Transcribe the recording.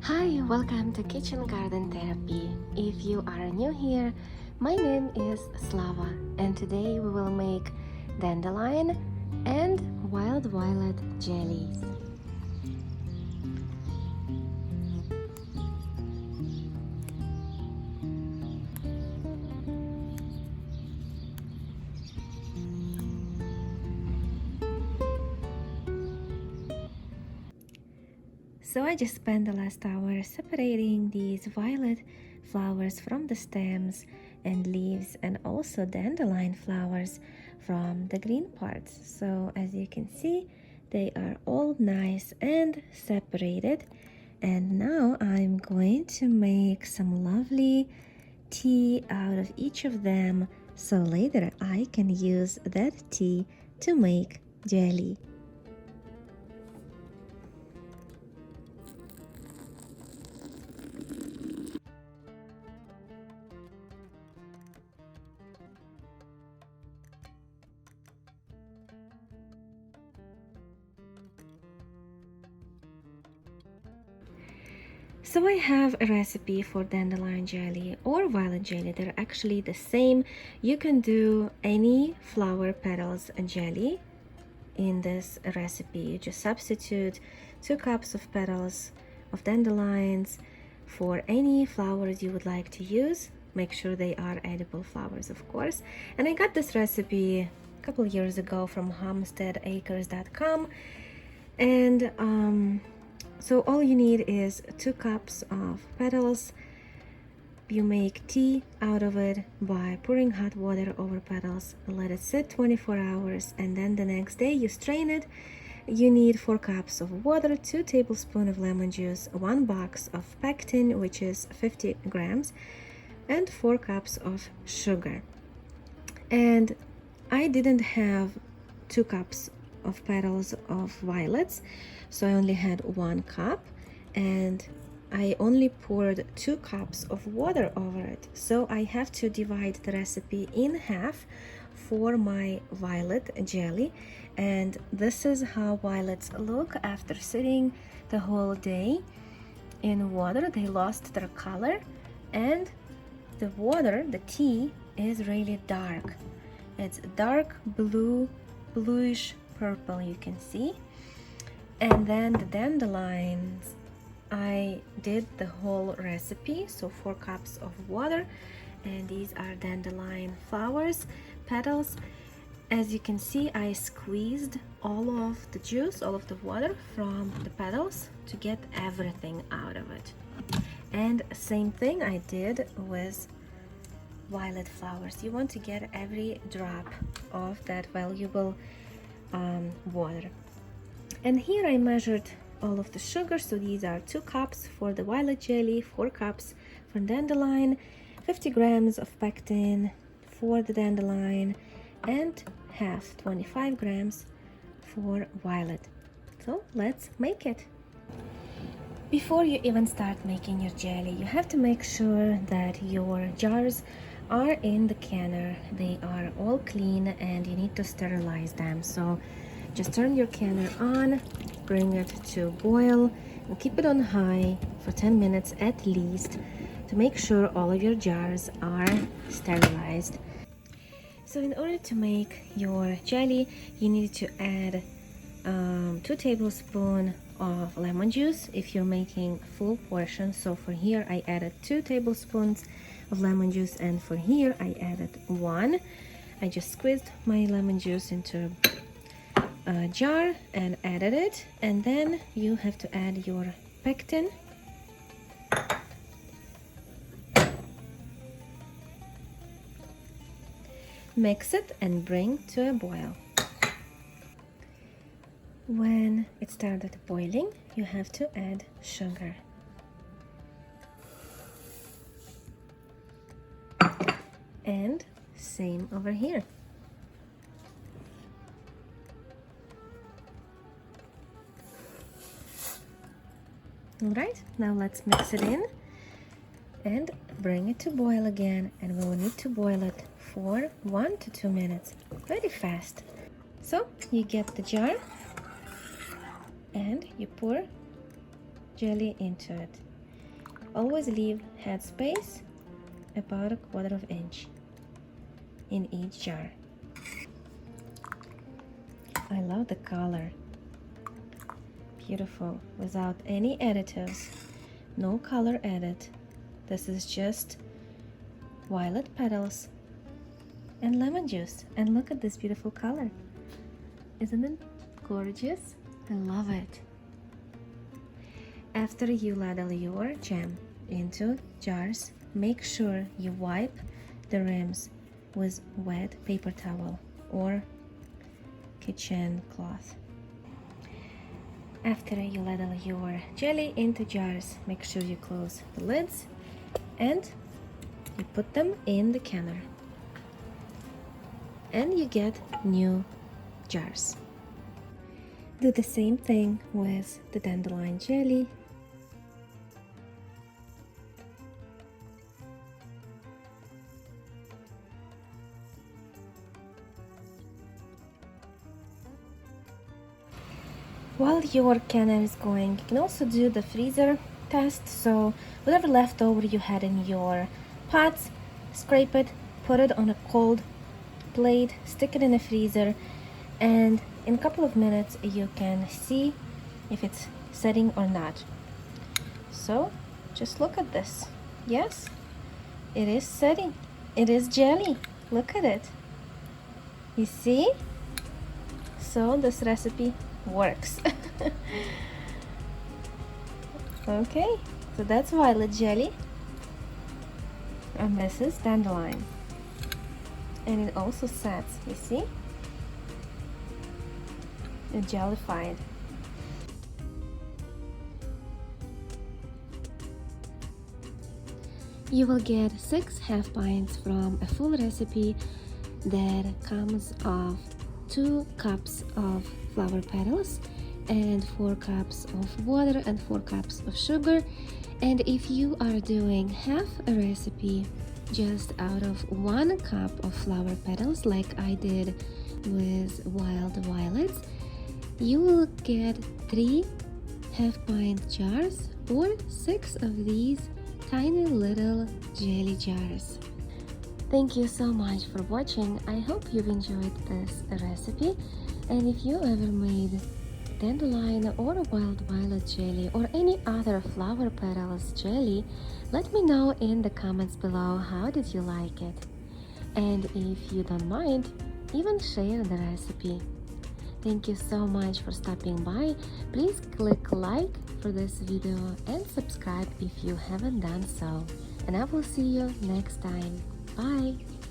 Hi, welcome to Kitchen Garden Therapy. If you are new here, my name is Slava, and today we will make dandelion and wild violet jellies. So I just spent the last hour separating these violet flowers from the stems and leaves, and also dandelion flowers from the green parts. So as you can see, they are all nice and separated. And now I'm going to make some lovely tea out of each of them, so later I can use that tea to make jelly. So I have a recipe for dandelion jelly or violet jelly. They're actually the same. You can do any flower petals jelly in this recipe. You just substitute 2 cups of petals of dandelions for any flowers you would like to use. Make sure they are edible flowers, of course. And I got this recipe a couple years ago from homesteadacres.com. And so all you need is 2 cups of petals. You make tea out of it by pouring hot water over petals, let it sit 24 hours, and then the next day you strain it. You need 4 cups of water, 2 tablespoons of lemon juice, 1 box of pectin, which is 50 grams, and 4 cups of sugar. And I didn't have 2 cups of petals of violets, so I only had 1 cup, and I only poured 2 cups of water over it. So I have to divide the recipe in half for my violet jelly. And this is how violets look after sitting the whole day in water. They lost their color, and the water, the tea, is really dark. It's dark blue, bluish purple, you can see. And then the dandelions, I did the whole recipe, so 4 cups of water, and these are dandelion flowers, petals. As you can see, I squeezed all of the juice, all of the water from the petals to get everything out of it. And same thing I did with violet flowers. You want to get every drop of that valuable water. And here I measured all of the sugar, so these are 2 cups for the violet jelly, 4 cups for dandelion, 50 grams of pectin for the dandelion, and half, 25 grams for violet. So let's make it. Before you even start making your jelly, you have to make sure that your jars are in the canner. They are all clean and you need to sterilize them. So just turn your canner on, bring it to boil, and keep it on high for 10 minutes at least to make sure all of your jars are sterilized. So in order to make your jelly, you need to add 2 tablespoons of lemon juice if you're making full portion. So for here I added 2 tablespoons of lemon juice, and for here I added 1. I just squeezed my lemon juice into a jar and added it, and then you have to add your pectin. Mix it and bring to a boil. When it started boiling, you have to add sugar. And same over here. Alright, now let's mix it in and bring it to boil again, and we will need to boil it for 1 to 2 minutes, very fast. So you get the jar and you pour jelly into it. Always leave headspace about 1/4 inch in each jar. I love the color. Beautiful, without any additives, no color added. This is just violet petals and lemon juice. And look at this beautiful color. Isn't it gorgeous? I love it. After you ladle your jam into jars, make sure you wipe the rims with wet paper towel or kitchen cloth. After you ladle your jelly into jars, make sure you close the lids and you put them in the canner. And you get new jars. Do the same thing with the dandelion jelly. While your canner is going, you can also do the freezer test. So whatever leftover you had in your pots, scrape it, put it on a cold plate, stick it in the freezer, and in a couple of minutes you can see if it's setting or not. So just look at this. Yes, it is setting. It is jelly. Look at it. You see? So this recipe works. Okay, so that's violet jelly, and this is dandelion, and it also sets, you see, it's jellified. You will get 6 half pints from a full recipe that comes of 2 cups of flower petals and 4 cups of water and 4 cups of sugar. And if you are doing half a recipe just out of 1 cup of flower petals, like I did with wild violets, you will get 3 half pint jars or 6 of these tiny little jelly jars. Thank you so much for watching. I hope you've enjoyed this recipe, and if you ever made dandelion or wild violet jelly or any other flower petals jelly, let me know in the comments below how did you like it. And if you don't mind, even share the recipe. Thank you so much for stopping by. Please click like for this video and subscribe if you haven't done so. And I will see you next time. Bye!